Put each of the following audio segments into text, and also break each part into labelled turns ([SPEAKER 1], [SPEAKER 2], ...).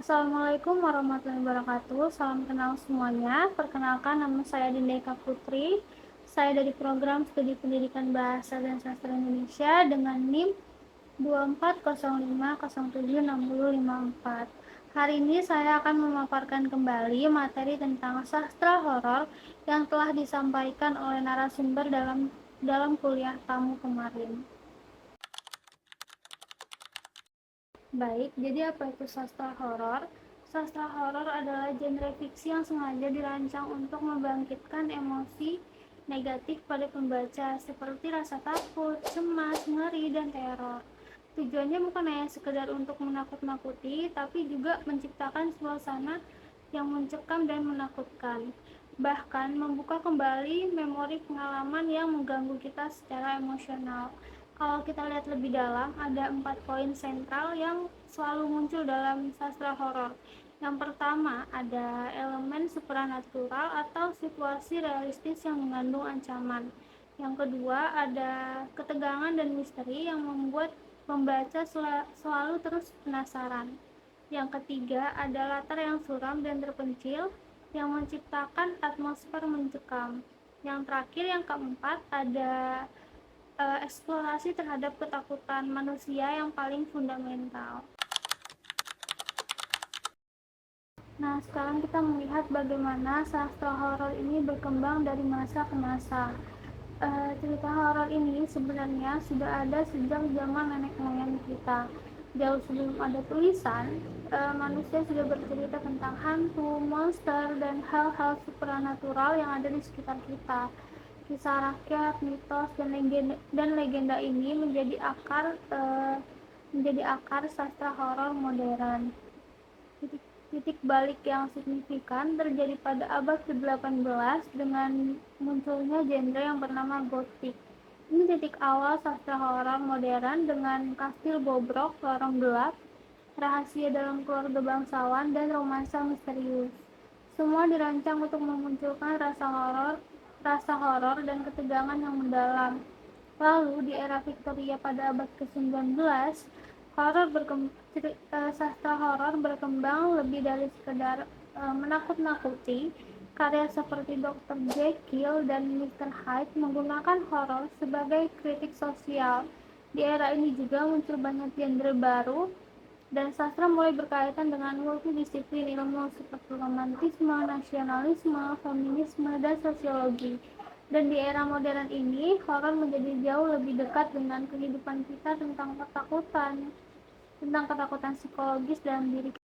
[SPEAKER 1] Assalamualaikum warahmatullahi wabarakatuh. Salam kenal semuanya. Perkenalkan, nama saya Dinda Eka Putri. Saya dari program Studi Pendidikan Bahasa dan Sastra Indonesia dengan NIM 2405076054. Hari ini saya akan memaparkan kembali materi tentang sastra horor yang telah disampaikan oleh narasumber dalam kuliah tamu kemarin. Baik, jadi apa itu sastra horor? Sastra horor adalah genre fiksi yang sengaja dirancang untuk membangkitkan emosi negatif pada pembaca seperti rasa takut, cemas, ngeri, dan teror. Tujuannya bukan hanya sekedar untuk menakut-nakuti, tapi juga menciptakan suasana yang mencekam dan menakutkan. Bahkan membuka kembali memori pengalaman yang mengganggu kita secara emosional. Kalau kita lihat lebih dalam, ada 4 poin sentral yang selalu muncul dalam sastra horor. Yang pertama, ada elemen supranatural atau situasi realistis yang mengandung ancaman. Yang kedua, ada ketegangan dan misteri yang membuat pembaca selalu terus penasaran. Yang ketiga, ada latar yang suram dan terpencil yang menciptakan atmosfer mencekam. Yang terakhir, yang keempat, ada eksplorasi terhadap ketakutan manusia yang paling fundamental. Nah, sekarang kita melihat bagaimana sastra horor ini berkembang dari masa ke masa. Cerita horor ini sebenarnya sudah ada sejak zaman nenek moyang kita. Jauh sebelum ada tulisan, manusia sudah bercerita tentang hantu, monster, dan hal-hal supranatural yang ada di sekitar kita. Kisah rakyat, mitos, dan legenda ini menjadi akar sastra horor modern. Titik balik yang signifikan terjadi pada abad ke-18 dengan munculnya genre yang bernama Gothic. Ini titik awal sastra horor modern dengan kastil bobrok, lorong gelap, rahasia dalam keluarga bangsawan, dan romansa misterius. Semua dirancang untuk memunculkan rasa horor dan ketegangan yang mendalam. Lalu di era Victoria pada abad ke-19, sastra horor berkembang lebih dari sekedar menakut-nakuti. Karya seperti Dr. Jekyll dan Mr. Hyde menggunakan horor sebagai kritik sosial. Di era ini juga muncul banyak genre baru dan sastra mulai berkaitan dengan multidisiplin ilmu seperti romantisme, nasionalisme, feminisme, dan sosiologi. Dan di era modern ini, horor menjadi jauh lebih dekat dengan kehidupan kita tentang ketakutan psikologis dalam diri kita.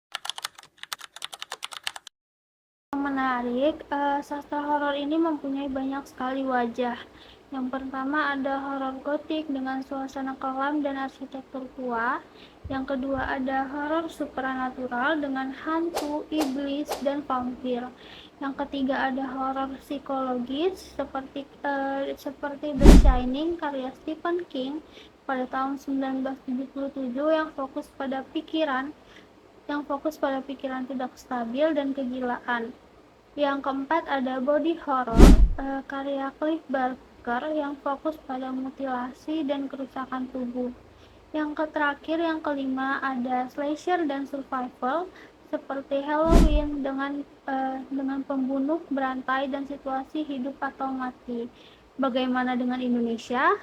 [SPEAKER 1] Yang menarik, sastra horor ini mempunyai banyak sekali wajah. Yang pertama ada horor gotik dengan suasana kelam dan arsitektur tua. Yang kedua ada horor supernatural dengan hantu, iblis, dan vampir. Yang ketiga ada horor psikologis seperti The Shining karya Stephen King pada tahun 1977 yang fokus pada pikiran tidak stabil dan kegilaan. Yang keempat ada body horror karya Clive Barker yang fokus pada mutilasi dan kerusakan tubuh. Yang terakhir, yang kelima ada slasher dan survival seperti Halloween dengan pembunuh, berantai, dan situasi hidup atau mati. Bagaimana dengan Indonesia?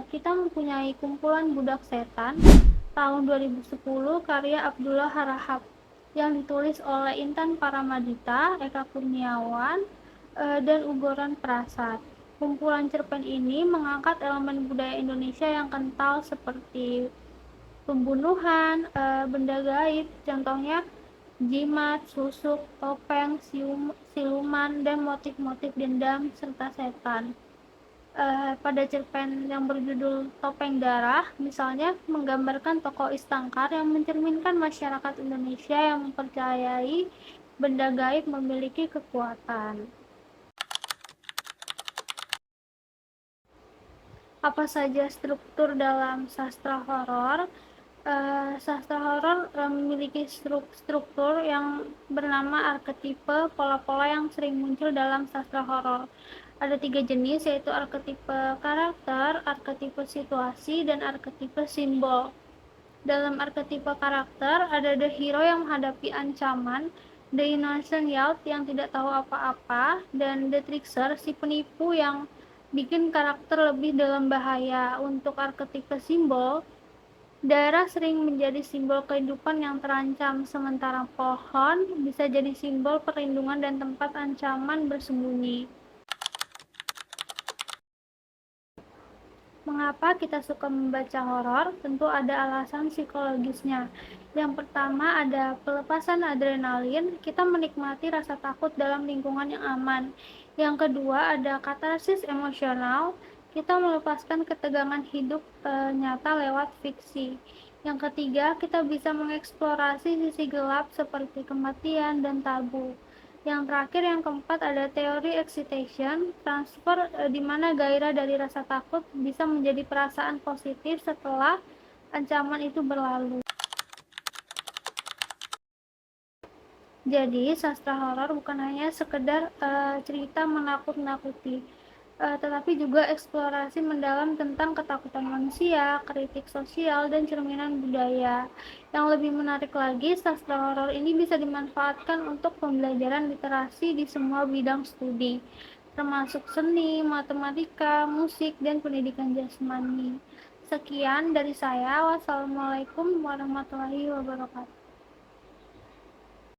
[SPEAKER 1] Kita mempunyai kumpulan budak setan tahun 2010 karya Abdullah Harahap yang ditulis oleh Intan Paramadita, Eka Kurniawan, dan Ugoran Prasad. Kumpulan cerpen ini mengangkat elemen budaya Indonesia yang kental seperti pembunuhan, benda gaib, contohnya jimat, susuk, topeng, siluman, dan motif-motif dendam serta setan. Pada cerpen yang berjudul Topeng Darah, misalnya menggambarkan tokoh Istangkar yang mencerminkan masyarakat Indonesia yang mempercayai benda gaib memiliki kekuatan. Apa saja struktur dalam sastra horor? Sastra horor memiliki struktur yang bernama arketipe, pola-pola yang sering muncul dalam sastra horor. Ada 3 jenis, yaitu arketipe karakter, arketipe situasi, dan arketipe simbol. Dalam arketipe karakter, ada the hero yang menghadapi ancaman, the innocent youth yang tidak tahu apa-apa, dan the trickster, si penipu yang bikin karakter lebih dalam bahaya. Untuk arketipe simbol, daerah sering menjadi simbol kehidupan yang terancam, sementara pohon bisa jadi simbol perlindungan dan tempat ancaman bersembunyi. Mengapa kita suka membaca horor? Tentu ada alasan psikologisnya. Yang pertama ada pelepasan adrenalin, kita menikmati rasa takut dalam lingkungan yang aman. Yang kedua ada katarsis emosional, kita melepaskan ketegangan hidup nyata lewat fiksi. Yang ketiga, kita bisa mengeksplorasi sisi gelap seperti kematian dan tabu. Yang terakhir, yang keempat ada teori excitation transfer, di mana gairah dari rasa takut bisa menjadi perasaan positif setelah ancaman itu berlalu. Jadi, sastra horor bukan hanya sekedar cerita menakut-nakuti, tetapi juga eksplorasi mendalam tentang ketakutan manusia, kritik sosial, dan cerminan budaya. Yang lebih menarik lagi, sastra horor ini bisa dimanfaatkan untuk pembelajaran literasi di semua bidang studi, termasuk seni, matematika, musik, dan pendidikan jasmani. Sekian dari saya. Wassalamualaikum warahmatullahi wabarakatuh.